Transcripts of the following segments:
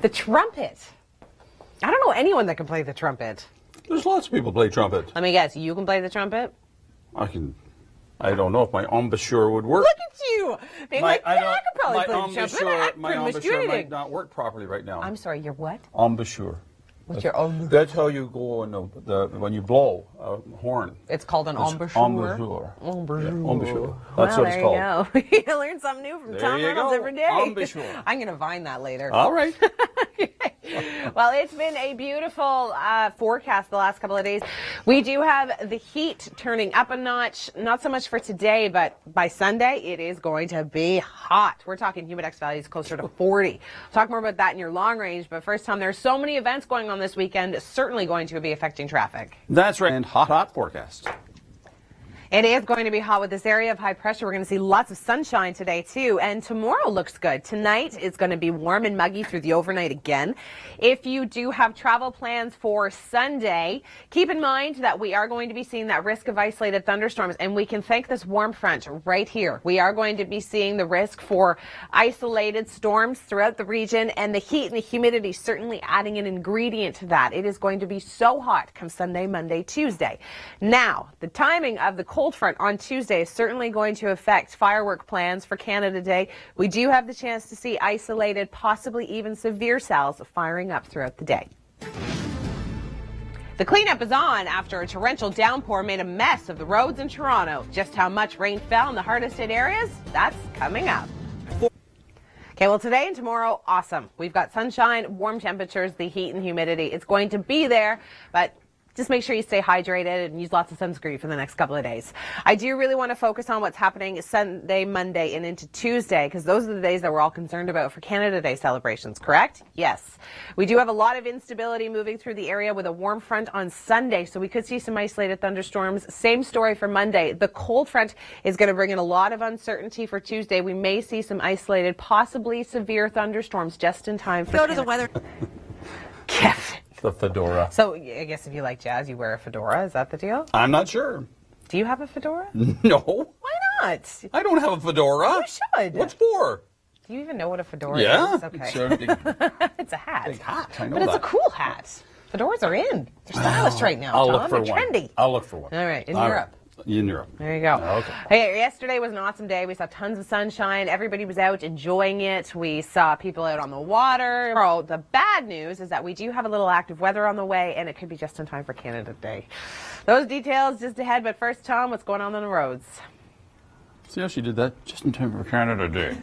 The trumpet. I don't know anyone that can play the trumpet. There's lots of people play trumpet. Let me guess, you can play the trumpet? I don't know if my embouchure would work. Look at you! Being I could probably play the trumpet. My embouchure might not work properly right now. I'm sorry, your what? Embouchure. What's your embouchure? That's how you go when you blow a horn. It's called an embouchure. Embouchure. Embouchure. Yeah, embouchure. That's what it's called. There you go. You learn something new from Tom Reynolds every day. Embouchure. I'm going to find that later. All right. Well, it's been a beautiful forecast the last couple of days. We do have the heat turning up a notch, not so much for today, but by Sunday, it is going to be hot. We're talking humidex values closer to 40. We'll talk more about that in your long range, but first, Tom, there's so many events going on this weekend, certainly going to be affecting traffic. That's right, and hot forecast. It is going to be hot with this area of high pressure. We're going to see lots of sunshine today, too. And tomorrow looks good. Tonight is going to be warm and muggy through the overnight again. If you do have travel plans for Sunday, keep in mind that we are going to be seeing that risk of isolated thunderstorms. And we can thank this warm front right here. We are going to be seeing the risk for isolated storms throughout the region. And the heat and the humidity certainly adding an ingredient to that. It is going to be so hot come Sunday, Monday, Tuesday. Now, the timing of the cold front on Tuesday is certainly going to affect firework plans for Canada Day. We do have the chance to see isolated, possibly even severe cells firing up throughout the day. The cleanup is on after a torrential downpour made a mess of the roads in Toronto. Just how much rain fell in the hardest hit areas? That's coming up. Okay, well, today and tomorrow, awesome. We've got sunshine, warm temperatures, the heat and humidity. It's going to be there, but just make sure you stay hydrated and use lots of sunscreen for the next couple of days. I do really want to focus on what's happening Sunday, Monday, and into Tuesday, because those are the days that we're all concerned about for Canada Day celebrations, correct? Yes. We do have a lot of instability moving through the area with a warm front on Sunday, so we could see some isolated thunderstorms. Same story for Monday. The cold front is going to bring in a lot of uncertainty for Tuesday. We may see some isolated, possibly severe thunderstorms just in time for Go to the weather. Kevin. The fedora. So I guess if you like jazz, you wear a fedora. Is that the deal? I'm not sure. Do you have a fedora? No. Why not? I don't have a fedora. You should. What's for? Do you even know what a fedora Yeah. is? Okay. It's a big, It's a hat. big hat. I know But it's that. a cool hat. Fedoras are in. They're stylish right now, I'll Tom. look for They're one. trendy. I'll look for one. All right, in All Europe. right. In Europe. There you go. Okay. Hey, yesterday was an awesome day. We saw tons of sunshine. Everybody was out enjoying it. We saw people out on the water. Oh, the bad news is that we do have a little active weather on the way, and it could be just in time for Canada Day. Those details just ahead. But first, Tom, what's going on the roads? See how she did that just in time for Canada Day.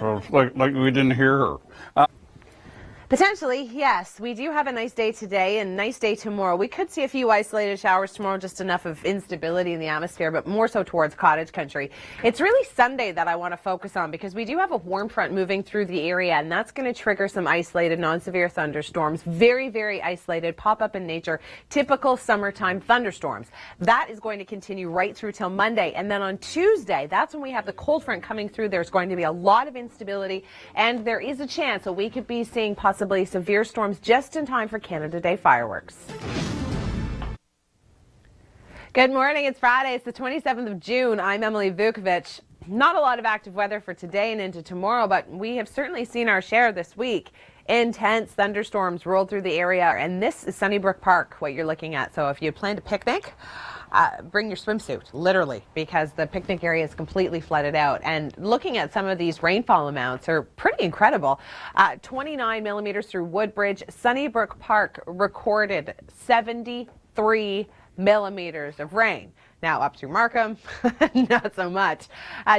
Well, like we didn't hear her. Potentially, yes. We do have a nice day today and nice day tomorrow. We could see a few isolated showers tomorrow, just enough of instability in the atmosphere, but more so towards cottage country. It's really Sunday that I want to focus on because we do have a warm front moving through the area, and that's going to trigger some isolated, non-severe thunderstorms. Very, very isolated, pop up in nature, typical summertime thunderstorms. That is going to continue right through till Monday. And then on Tuesday, that's when we have the cold front coming through. There's going to be a lot of instability, and there is a chance that we could be seeing possibly severe storms just in time for Canada Day fireworks. Good morning. It's Friday. It's the 27th of June. I'm Emily Vukovic. Not a lot of active weather for today and into tomorrow, but we have certainly seen our share this week. Intense thunderstorms rolled through the area, and this is Sunnybrook Park, what you're looking at. So if you plan to picnic, bring your swimsuit, literally, because the picnic area is completely flooded out. And looking at some of these rainfall amounts are pretty incredible. 29 millimeters through Woodbridge. Sunnybrook Park recorded 73 millimeters of rain. Now up through Markham, not so much.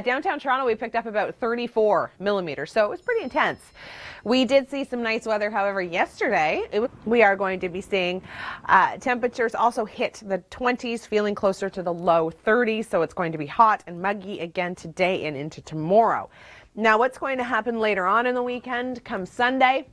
Downtown Toronto, we picked up about 34 millimeters, so it was pretty intense. We did see some nice weather, however, yesterday. We are going to be seeing temperatures also hit the 20s, feeling closer to the low 30s, so it's going to be hot and muggy again today and into tomorrow. Now, what's going to happen later on in the weekend, come Sunday?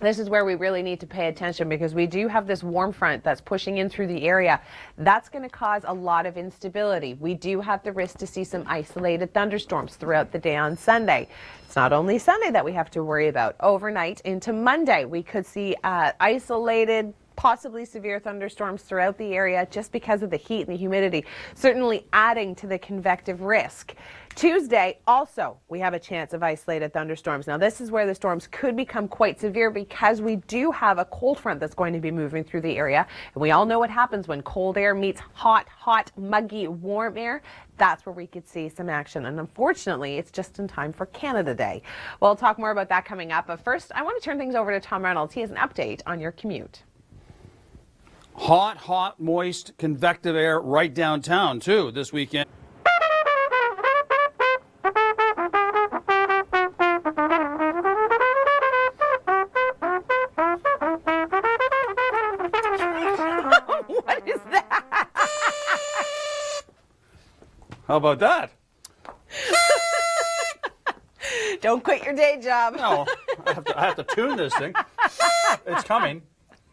This is where we really need to pay attention because we do have this warm front that's pushing in through the area. That's going to cause a lot of instability. We do have the risk to see some isolated thunderstorms throughout the day on Sunday. It's not only Sunday that we have to worry about. Overnight into Monday, we could see isolated, possibly severe thunderstorms throughout the area just because of the heat and the humidity, certainly adding to the convective risk. Tuesday, also, we have a chance of isolated thunderstorms. Now, this is where the storms could become quite severe because we do have a cold front that's going to be moving through the area. And we all know what happens when cold air meets hot, muggy, warm air. That's where we could see some action. And unfortunately, it's just in time for Canada Day. We'll talk more about that coming up. But first, I want to turn things over to Tom Reynolds. He has an update on your commute. Hot, moist, convective air right downtown, too, this weekend. What is that? How about that? Don't quit your day job. No, I have to tune this thing. It's coming.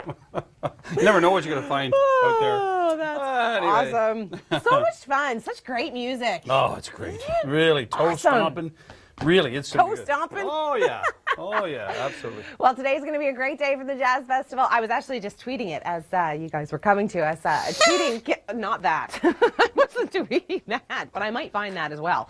You never know what you're going to find out there. Oh, that's awesome. So much fun. Such great music. Oh, it's great. Really, toe Awesome. stomping. Really, it's so Toe good. stomping? Oh, yeah. Oh, yeah, absolutely. Well, today's going to be a great day for the Jazz Festival. I was actually just tweeting it as you guys were coming to us. Not that. I wasn't tweeting that, but I might find that as well.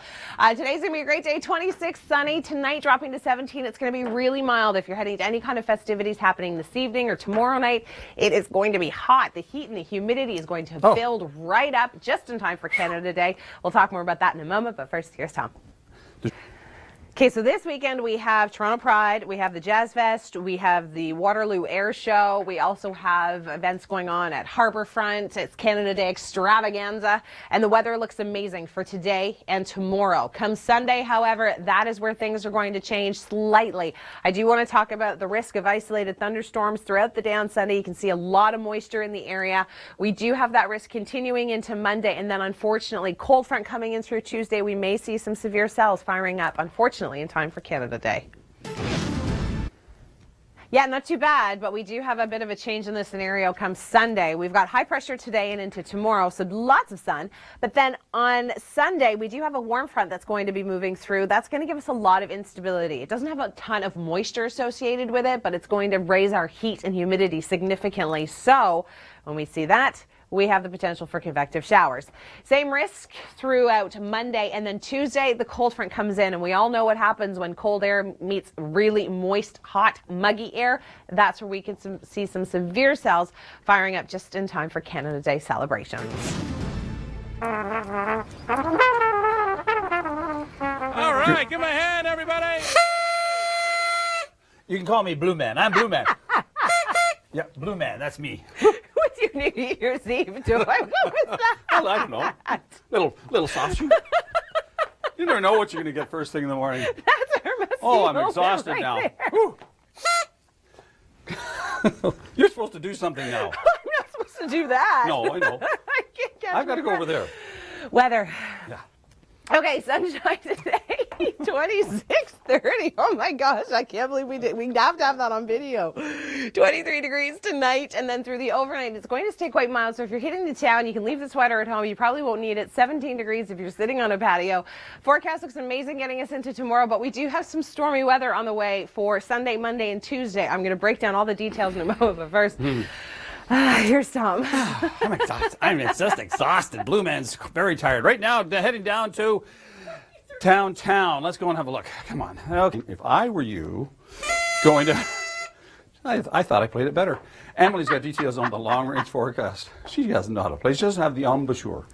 Today's going to be a great day. 26 sunny. Tonight dropping to 17. It's going to be really mild if you're heading to any kind of festivities happening this evening or tomorrow night. It is going to be hot. The heat and the humidity is going to build right up just in time for Canada Day. We'll talk more about that in a moment, but first, here's Tom. Okay, so this weekend we have Toronto Pride, we have the Jazz Fest, we have the Waterloo Air Show, we also have events going on at Harbourfront, it's Canada Day Extravaganza, and the weather looks amazing for today and tomorrow. Come Sunday, however, that is where things are going to change slightly. I do want to talk about the risk of isolated thunderstorms throughout the day on Sunday. You can see a lot of moisture in the area. We do have that risk continuing into Monday, and then unfortunately, cold front coming in through Tuesday, we may see some severe cells firing up, unfortunately, in time for Canada Day. Yeah, not too bad, but we do have a bit of a change in the scenario come Sunday. We've got high pressure today and into tomorrow, so lots of sun. But then on Sunday, we do have a warm front that's going to be moving through. That's going to give us a lot of instability. It doesn't have a ton of moisture associated with it, but it's going to raise our heat and humidity significantly. So when we see that, we have the potential for convective showers. Same risk throughout Monday, and then Tuesday, the cold front comes in, and we all know what happens when cold air meets really moist, hot, muggy air. That's where we can see some severe cells firing up just in time for Canada Day celebrations. All right, give me a hand, everybody. You can call me Blue Man. I'm Blue Man. Yeah, Blue Man, that's me. What's your New Year's Eve doing? What was that? Well, I don't know. Little soft shoe. You never know what you're going to get first thing in the morning. That's our messy Oh, I'm moment exhausted right now. there. You're supposed to do something now. I'm not supposed to do that. No, I know. I can't catch I've got to my go over breath. there. Weather. Yeah. Okay, sunshine today, 26:30. Oh my gosh, I can't believe we did. We have to have that on video. 23 degrees tonight, and then through the overnight, it's going to stay quite mild. So if you're heading to town, you can leave the sweater at home. You probably won't need it. 17 degrees if you're sitting on a patio. Forecast looks amazing getting us into tomorrow, but we do have some stormy weather on the way for Sunday, Monday, and Tuesday. I'm going to break down all the details in a moment, but first, here's Tom. I'm exhausted. I'm just exhausted. Blue Man's very tired. Right now, heading down to downtown. Let's go and have a look. Come on. Okay. If I were you, going to... I thought I played it better. Emily's got details on the long-range forecast. She doesn't know how to play. She doesn't have the embouchure.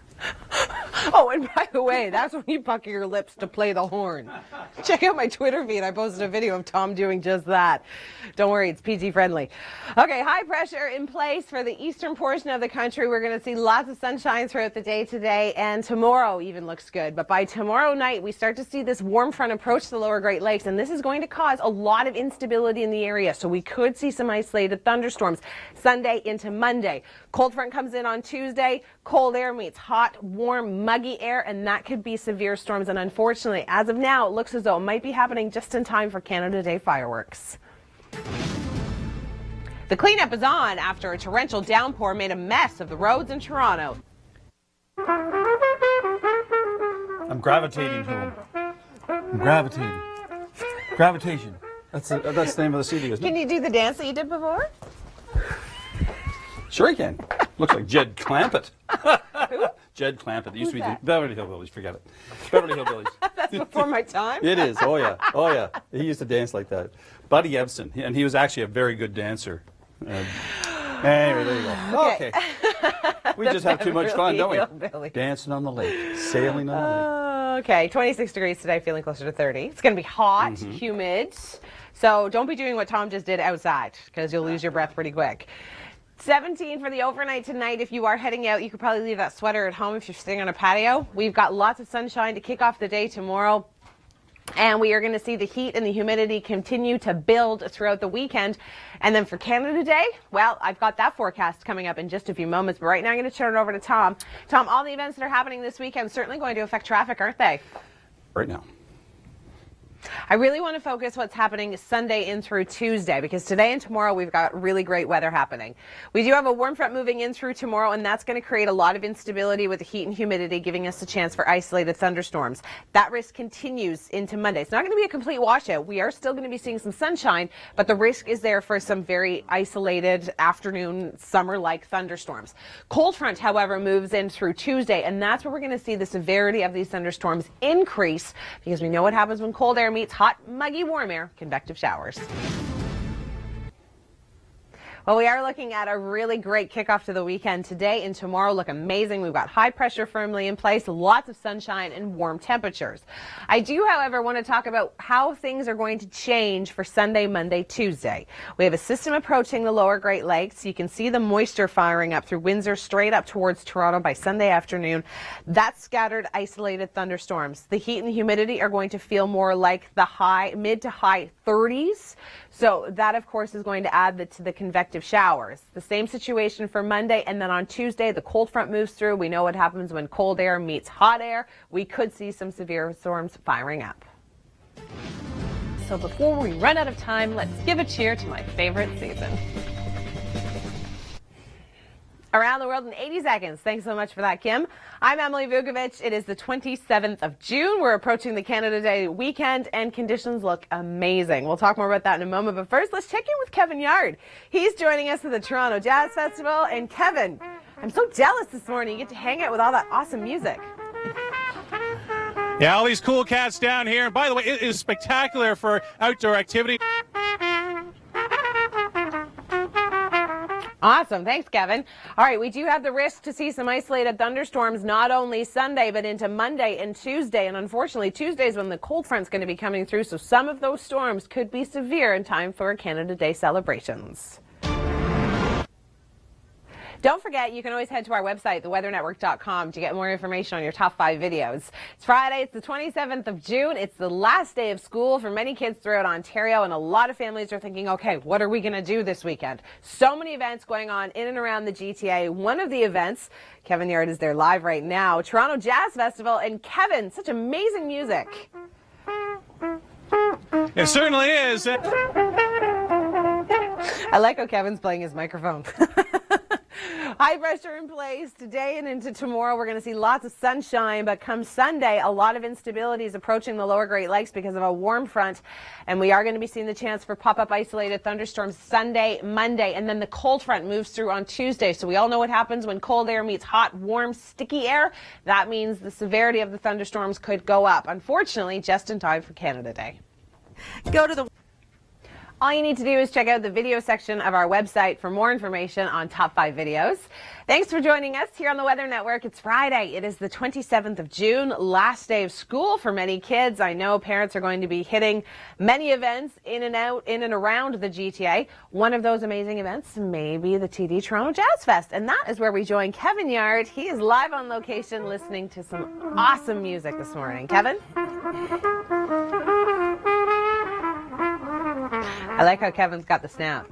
Oh, and by the way, that's when you pucker your lips to play the horn. Check out my Twitter feed. I posted a video of Tom doing just that. Don't worry, it's PG friendly. Okay, high pressure in place for the eastern portion of the country. We're going to see lots of sunshine throughout the day today, and tomorrow even looks good. But by tomorrow night, we start to see this warm front approach the lower Great Lakes, and this is going to cause a lot of instability in the area. So we could see some isolated thunderstorms Sunday into Monday. Cold front comes in on Tuesday. Cold air meets hot, warm, muggy air, and that could be severe storms. And unfortunately, as of now, it looks as though it might be happening just in time for Canada Day fireworks. The cleanup is on after a torrential downpour made a mess of the roads in Toronto. I'm gravitating to him. I'm gravitating. Gravitation. That's the name of the CD, isn't it? Can you do the dance that you did before? Sure he can. Looks like Jed Clampett. Who? Jed Clampett. It used to be the Beverly Hillbillies. Forget it. Beverly Hillbillies. That's before my time. It is. Oh, yeah. Oh, yeah. He used to dance like that. Buddy Ebsen. And he was actually a very good dancer. Anyway, there you go. Okay. We just have too much fun, don't we? Hillbilly. Dancing on the lake. Sailing on the lake. Okay, 26 degrees today, feeling closer to 30. It's going to be hot, humid. So don't be doing what Tom just did outside because you'll lose your breath pretty quick. 17 for the overnight tonight. If you are heading out, you could probably leave that sweater at home if you're sitting on a patio. We've got lots of sunshine to kick off the day tomorrow. And we are going to see the heat and the humidity continue to build throughout the weekend. And then for Canada Day, well, I've got that forecast coming up in just a few moments. But right now I'm going to turn it over to Tom. Tom, all the events that are happening this weekend certainly going to affect traffic, aren't they? Right now. I really want to focus what's happening Sunday in through Tuesday because today and tomorrow we've got really great weather happening. We do have a warm front moving in through tomorrow, and that's going to create a lot of instability with the heat and humidity, giving us a chance for isolated thunderstorms. That risk continues into Monday. It's not going to be a complete washout. We are still going to be seeing some sunshine, but the risk is there for some very isolated afternoon summer-like thunderstorms. Cold front, however, moves in through Tuesday, and that's where we're going to see the severity of these thunderstorms increase because we know what happens when cold air meets hot, muggy, warm air, convective showers. Well, we are looking at a really great kickoff to the weekend. Today and tomorrow look amazing. We've got high pressure firmly in place, lots of sunshine and warm temperatures. I do, however, want to talk about how things are going to change for Sunday, Monday, Tuesday. We have a system approaching the lower Great Lakes. You can see the moisture firing up through Windsor straight up towards Toronto by Sunday afternoon. That's scattered, isolated thunderstorms. The heat and humidity are going to feel more like the mid to high 30s. So that, of course, is going to add to the convective showers. The same situation for Monday, and then on Tuesday, the cold front moves through. We know what happens when cold air meets hot air. We could see some severe storms firing up. So before we run out of time, let's give a cheer to my favorite season. Around the world in 80 seconds. Thanks so much for that, Kim. I'm Emily Vukovic. It is the 27th of June. We're approaching the Canada Day weekend, and conditions look amazing. We'll talk more about that in a moment, but first, let's check in with Kevin Yard. He's joining us at the Toronto Jazz Festival, and Kevin, I'm so jealous this morning. You get to hang out with all that awesome music. Yeah, all these cool cats down here. And by the way, it is spectacular for outdoor activity. Awesome. Thanks, Kevin. All right, we do have the risk to see some isolated thunderstorms not only Sunday, but into Monday and Tuesday. And unfortunately, Tuesday is when the cold front's going to be coming through, so some of those storms could be severe in time for Canada Day celebrations. Don't forget, you can always head to our website, theweathernetwork.com, to get more information on your top 5 videos. It's Friday, it's the 27th of June. It's the last day of school for many kids throughout Ontario, and a lot of families are thinking, okay, what are we going to do this weekend? So many events going on in and around the GTA. One of the events, Kevin Yard is there live right now, Toronto Jazz Festival, and Kevin, such amazing music. It certainly is. I like how Kevin's playing his microphone. High pressure in place today and into tomorrow. We're going to see lots of sunshine, but come Sunday, a lot of instability is approaching the lower Great Lakes because of a warm front, and we are going to be seeing the chance for pop-up isolated thunderstorms Sunday, Monday, and then the cold front moves through on Tuesday. So we all know what happens when cold air meets hot, warm, sticky air. That means the severity of the thunderstorms could go up, unfortunately, just in time for Canada Day. All you need to do is check out the video section of our website for more information on top 5 videos. Thanks for joining us here on the Weather Network. It's Friday. It is the 27th of June, last day of school for many kids. I know parents are going to be hitting many events in and around the GTA. One of those amazing events may be the TD Toronto Jazz Fest, and that is where we join Kevin Yard. He is live on location listening to some awesome music this morning. Kevin? I like how Kevin's got the snap.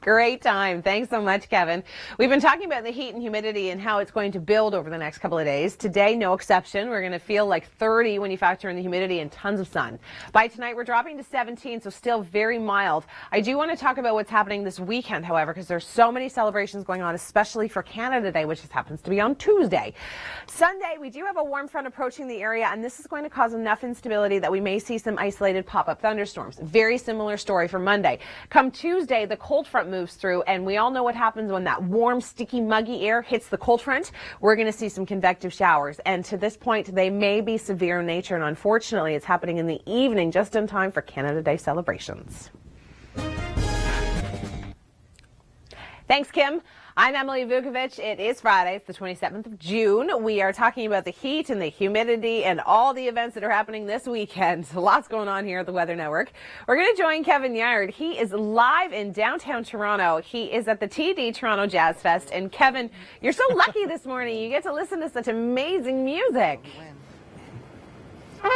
Great time. Thanks so much, Kevin. We've been talking about the heat and humidity and how it's going to build over the next couple of days. Today, no exception. We're going to feel like 30 when you factor in the humidity and tons of sun. By tonight, we're dropping to 17, so still very mild. I do want to talk about what's happening this weekend, however, because there's so many celebrations going on, especially for Canada Day, which happens to be on Tuesday. Sunday, we do have a warm front approaching the area, and this is going to cause enough instability that we may see some isolated pop-up thunderstorms. Very similar story for Monday. Sunday. Come Tuesday, the cold front moves through, and we all know what happens when that warm, sticky, muggy air hits the cold front. We're going to see some convective showers, and to this point, they may be severe in nature, and unfortunately, it's happening in the evening just in time for Canada Day celebrations. Thanks, Kim. I'm Emily Vukovic. It is Friday. It's the 27th of June. We are talking about the heat and the humidity and all the events that are happening this weekend. Lots going on here at the Weather Network. We're going to join Kevin Yard. He is live in downtown Toronto. He is at the TD Toronto Jazz Fest. And Kevin, you're so lucky this morning. You get to listen to such amazing music. All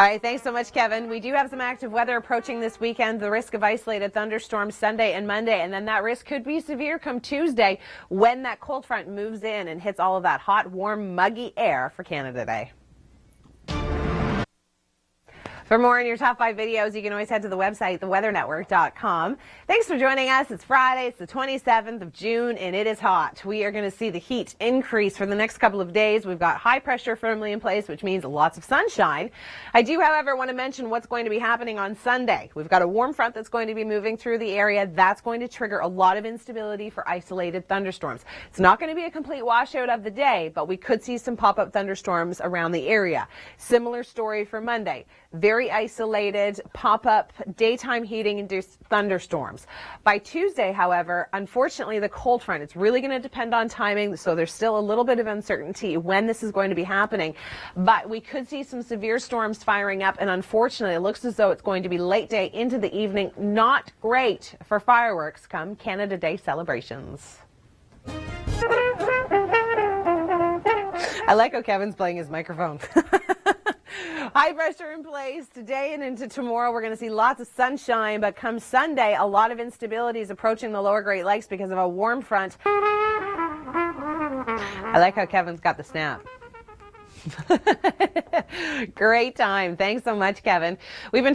right, thanks so much, Kevin. We do have some active weather approaching this weekend. The risk of isolated thunderstorms Sunday and Monday, and then that risk could be severe come Tuesday when that cold front moves in and hits all of that hot, warm, muggy air for Canada Day. For more on your top 5 videos, you can always head to the website, theweathernetwork.com. Thanks for joining us. It's Friday. It's the 27th of June, and it is hot. We are going to see the heat increase for the next couple of days. We've got high pressure firmly in place, which means lots of sunshine. I do, however, want to mention what's going to be happening on Sunday. We've got a warm front that's going to be moving through the area. That's going to trigger a lot of instability for isolated thunderstorms. It's not going to be a complete washout of the day, but we could see some pop-up thunderstorms around the area. Similar story for Monday. Very isolated, pop-up, daytime heating-induced thunderstorms. By Tuesday, however, unfortunately, the cold front, it's really going to depend on timing, so there's still a little bit of uncertainty when this is going to be happening. But we could see some severe storms firing up, and unfortunately, it looks as though it's going to be late day into the evening. Not great for fireworks come Canada Day celebrations. I like how Kevin's playing his microphone. High pressure in place today and into tomorrow. We're going to see lots of sunshine, but come Sunday, a lot of instability is approaching the lower Great Lakes because of a warm front. I like how Kevin's got the snap. Great time. Thanks so much, Kevin. We've been